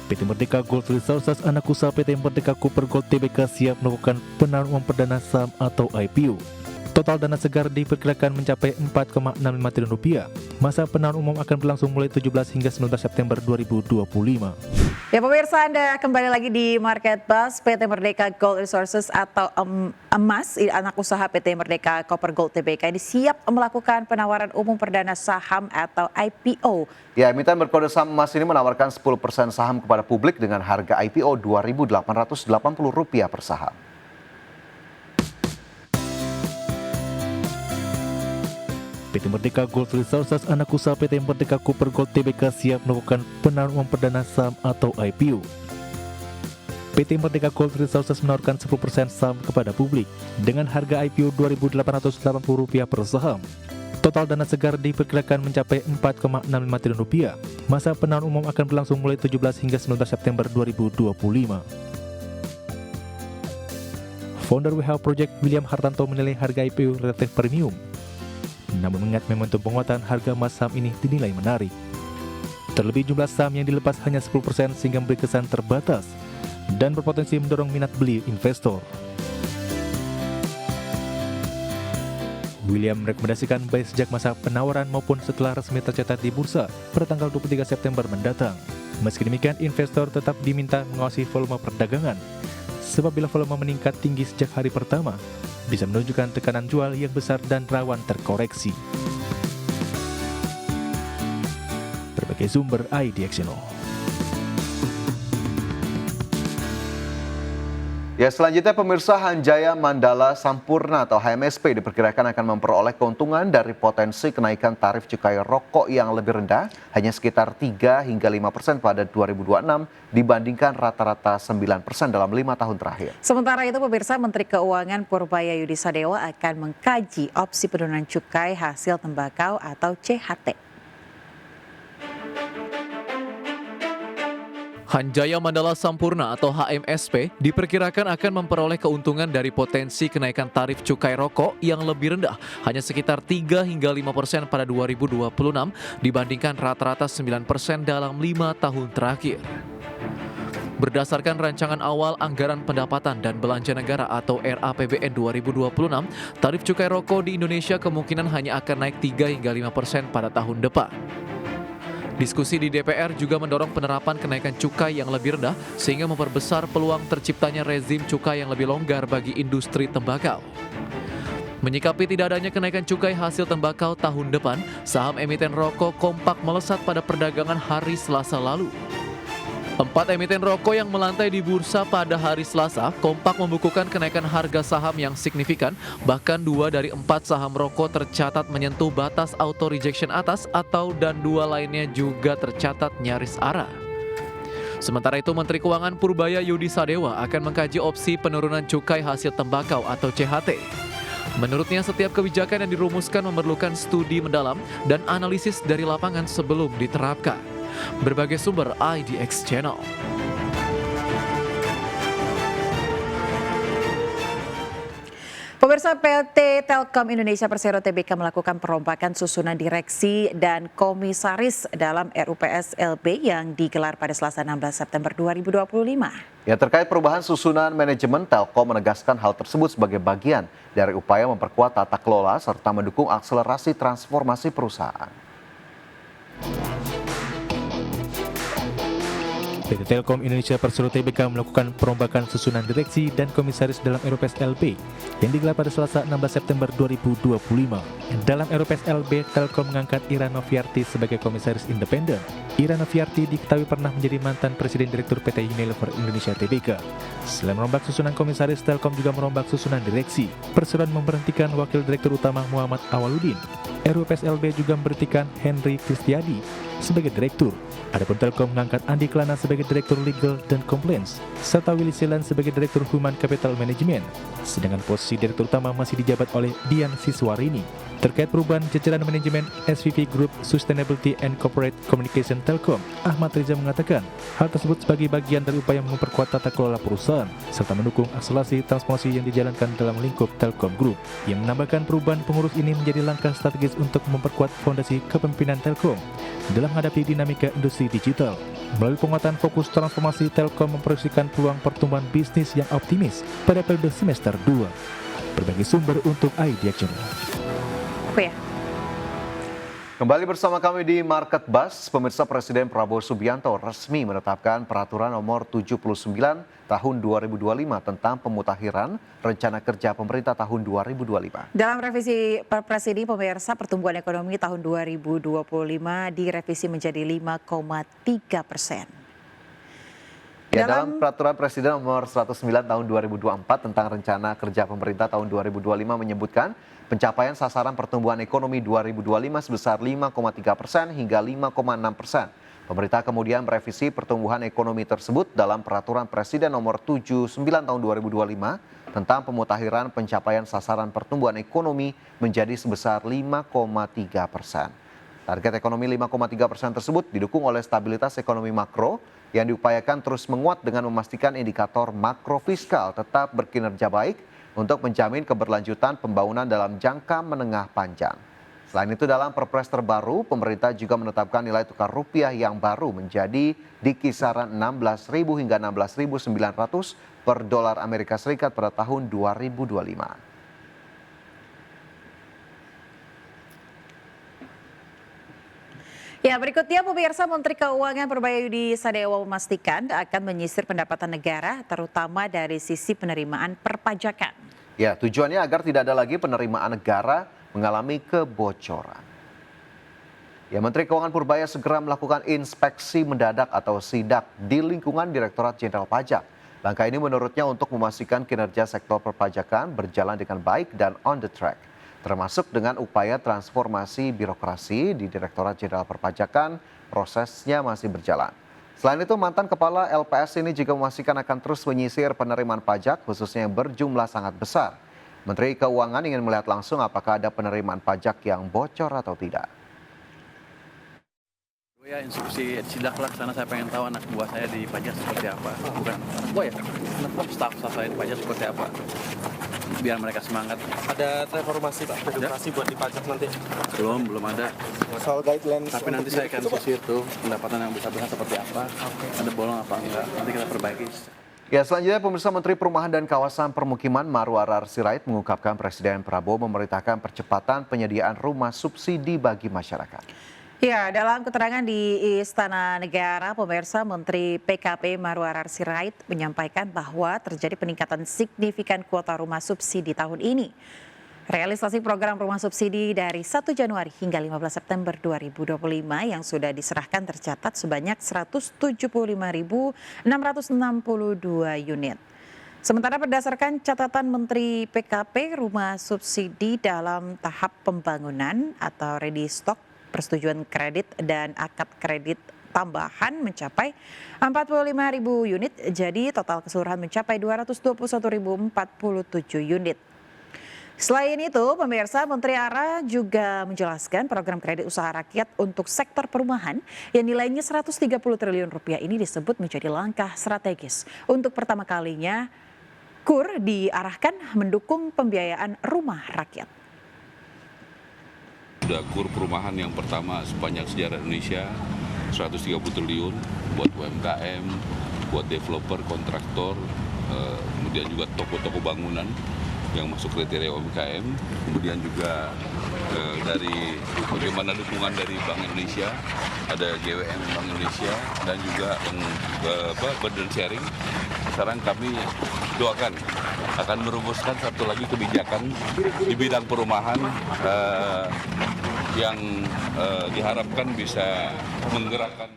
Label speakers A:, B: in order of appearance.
A: PT Merdeka Gold Resources anak usaha PT Merdeka Copper Gold Tbk siap melakukan penawaran uang perdana saham atau IPO. Total dana segar diperkirakan mencapai 4,65 triliun rupiah. Masa penawaran umum akan berlangsung mulai 17 hingga 19 September 2025.
B: Ya pemirsa, Anda kembali lagi di Market Buzz. PT Merdeka Gold Resources atau EMAS, anak usaha PT Merdeka Copper Gold Tbk ini siap melakukan penawaran umum perdana saham atau IPO.
C: Ya, emiten berkode saham emas ini menawarkan 10% saham kepada publik dengan harga IPO Rp2.880 per saham.
A: PT Merdeka Gold Resources anak usaha PT Merdeka Copper Gold Tbk siap melakukan penawaran uang perdana saham atau IPO. PT Merdeka Gold Resources menawarkan 10% saham kepada publik dengan harga IPO Rp2.880 per saham. Total dana segar diperkirakan mencapai 4,65 triliun rupiah. Masa penawaran umum akan berlangsung mulai 17 hingga 19 September 2025. Founder WH Project William Hartanto menilai harga IPO relatif premium. Namun mengingat momentum penguatan harga emas saham ini dinilai menarik. Terlebih jumlah saham yang dilepas hanya 10% sehingga memberi kesan terbatas dan berpotensi mendorong minat beli investor. William merekomendasikan buy sejak masa penawaran maupun setelah resmi tercatat di bursa pada tanggal 23 September mendatang. Meski demikian, investor tetap diminta mengawasi volume perdagangan, sebab bila volume meningkat tinggi sejak hari pertama, bisa menunjukkan tekanan jual yang besar dan rawan terkoreksi. Berbagai sumber IDXNO.
C: Ya, selanjutnya pemirsa, Hanjaya Mandala Sampurna atau HMSP diperkirakan akan memperoleh keuntungan dari potensi kenaikan tarif cukai rokok yang lebih rendah, hanya sekitar 3 hingga 5% pada 2026 dibandingkan rata-rata 9% dalam 5 tahun terakhir.
B: Sementara itu pemirsa, Menteri Keuangan Purbaya Yudi Sadewa akan mengkaji opsi penurunan cukai hasil tembakau atau CHT.
D: Hanjaya Mandala Sampurna atau HMSP diperkirakan akan memperoleh keuntungan dari potensi kenaikan tarif cukai rokok yang lebih rendah, hanya sekitar 3 hingga 5% pada 2026 dibandingkan rata-rata 9% dalam 5 tahun terakhir. Berdasarkan rancangan awal Anggaran Pendapatan dan Belanja Negara atau RAPBN 2026, tarif cukai rokok di Indonesia kemungkinan hanya akan naik 3 hingga 5% pada tahun depan. Diskusi di DPR juga mendorong penerapan kenaikan cukai yang lebih rendah sehingga memperbesar peluang terciptanya rezim cukai yang lebih longgar bagi industri tembakau. Menyikapi tidak adanya kenaikan cukai hasil tembakau tahun depan, saham emiten rokok kompak melesat pada perdagangan hari Selasa lalu. 4 emiten rokok yang melantai di bursa pada hari Selasa kompak membukukan kenaikan harga saham yang signifikan, bahkan 2 dari 4 saham rokok tercatat menyentuh batas auto rejection atas dan 2 lainnya juga tercatat nyaris arah. Sementara itu, Menteri Keuangan Purbaya Yudi Sadewa akan mengkaji opsi penurunan cukai hasil tembakau atau CHT. Menurutnya, setiap kebijakan yang dirumuskan memerlukan studi mendalam dan analisis dari lapangan sebelum diterapkan. Berbagai sumber IDX Channel.
B: Pemirsa, PT Telkom Indonesia Persero Tbk melakukan perombakan susunan direksi dan komisaris dalam RUPS LB yang digelar pada Selasa 16 September 2025.
C: Ya, terkait perubahan susunan manajemen, Telkom menegaskan hal tersebut sebagai bagian dari upaya memperkuat tata kelola serta mendukung akselerasi transformasi perusahaan.
A: PT Telkom Indonesia Persero Tbk melakukan perombakan susunan direksi dan komisaris dalam RUPS LB yang digelar pada Selasa 16 September 2025. Dalam RUPS LB, Telkom mengangkat Ira Noviarti sebagai komisaris independen. Ira Noviarti diketahui pernah menjadi mantan Presiden Direktur PT Unilever Indonesia Tbk. Selain merombak susunan komisaris, Telkom juga merombak susunan direksi. Persero memberhentikan Wakil Direktur Utama Muhammad Awaludin. RUPS LB juga memberhentikan Henry Kristiadi sebagai Direktur. Adapun Telkom mengangkat Andi Klana sebagai Direktur Legal dan Compliance, serta Willy Selan sebagai Direktur Human Capital Management. Sedangkan posisi Direktur Utama masih dijabat oleh Dian Siswarini. Terkait perubahan jajaran manajemen SVP Group Sustainability and Corporate Communication Telkom, Ahmad Riza mengatakan hal tersebut sebagai bagian dari upaya memperkuat tata kelola perusahaan serta mendukung akselerasi transformasi yang dijalankan dalam lingkup Telkom Group. Ia menambahkan perubahan pengurus ini menjadi langkah strategis untuk memperkuat fondasi kepemimpinan Telkom dalam menghadapi dinamika industri digital. Melalui penguatan fokus transformasi, Telkom memproyeksikan peluang pertumbuhan bisnis yang optimis pada periode semester 2. Berbagai sumber untuk Idea Channel.
B: Ya.
C: Kembali bersama kami di Market Buzz, pemirsa. Presiden Prabowo Subianto resmi menetapkan Peraturan Nomor 79 Tahun 2025 tentang pemutakhiran rencana kerja pemerintah tahun 2025.
B: Dalam revisi Perpres ini, pemirsa, pertumbuhan ekonomi tahun 2025 direvisi menjadi 5,3%.
C: Ya, dalam Peraturan Presiden Nomor 109 Tahun 2024 tentang rencana kerja pemerintah tahun 2025 menyebutkan pencapaian sasaran pertumbuhan ekonomi 2025 sebesar 5,3% hingga 5,6%. Pemerintah kemudian merevisi pertumbuhan ekonomi tersebut dalam Peraturan Presiden Nomor 79 Tahun 2025 tentang pemutakhiran pencapaian sasaran pertumbuhan ekonomi menjadi sebesar 5,3%. Target ekonomi 5,3% tersebut didukung oleh stabilitas ekonomi makro yang diupayakan terus menguat dengan memastikan indikator makro fiskal tetap berkinerja baik untuk menjamin keberlanjutan pembangunan dalam jangka menengah panjang. Selain itu, dalam Perpres terbaru, pemerintah juga menetapkan nilai tukar rupiah yang baru menjadi di kisaran 16.000 hingga 16.900 per dolar Amerika Serikat pada tahun 2025.
B: Ya, berikutnya pemirsa, Menteri Keuangan Perbayudi Sadewa memastikan akan menyisir pendapatan negara terutama dari sisi penerimaan perpajakan.
C: Ya, tujuannya agar tidak ada lagi penerimaan negara mengalami kebocoran. Ya, Menteri Keuangan Purbaya segera melakukan inspeksi mendadak atau sidak di lingkungan Direktorat Jenderal Pajak. Langkah ini menurutnya untuk memastikan kinerja sektor perpajakan berjalan dengan baik dan on the track, termasuk dengan upaya transformasi birokrasi di Direktorat Jenderal Perpajakan, prosesnya masih berjalan. Selain itu, mantan kepala LPS ini juga memastikan akan terus menyisir penerimaan pajak, khususnya yang berjumlah sangat besar. Menteri Keuangan ingin melihat langsung apakah ada penerimaan pajak yang bocor atau tidak.
E: Ya, instruksi sidak lah, sana saya pengen tahu anak buah saya di pajak seperti apa. Bukan anak buah ya, staf saya di pajak seperti apa. Biar mereka semangat.
F: Ada reformasi Pak, birokrasi buat di pajak nanti?
E: Belum ada.
F: Soal guidelines.
E: Tapi nanti saya akan sisir tuh pendapatan yang besar-besar seperti apa. Ada bolong apa enggak, nanti kita perbaiki.
C: Ya, selanjutnya pemirsa, Menteri Perumahan dan Kawasan Permukiman Marwarar Sirait mengungkapkan Presiden Prabowo memerintahkan percepatan penyediaan rumah subsidi bagi masyarakat.
B: Ya, dalam keterangan di Istana Negara, pemirsa, Menteri PKP Marwarar Sirait menyampaikan bahwa terjadi peningkatan signifikan kuota rumah subsidi tahun ini. Realisasi program rumah subsidi dari 1 Januari hingga 15 September 2025 yang sudah diserahkan tercatat sebanyak 175.662 unit. Sementara berdasarkan catatan Menteri PKP, rumah subsidi dalam tahap pembangunan atau ready stock, persetujuan kredit dan akad kredit tambahan mencapai 45.000 unit, jadi total keseluruhan mencapai 221.047 unit. Selain itu, pemirsa, Menteri ARA juga menjelaskan program kredit usaha rakyat untuk sektor perumahan yang nilainya 130 triliun rupiah ini disebut menjadi langkah strategis. Untuk pertama kalinya, KUR diarahkan mendukung pembiayaan rumah rakyat.
G: Sudah KUR perumahan yang pertama sepanjang sejarah Indonesia, 130 triliun buat UMKM, buat developer, kontraktor, kemudian juga toko-toko bangunan yang masuk kriteria UMKM, kemudian juga dari bagaimana dukungan dari Bank Indonesia, ada GWM Bank Indonesia dan juga burden sharing. Sekarang kami doakan akan merumuskan satu lagi kebijakan di bidang perumahan yang diharapkan bisa menggerakkan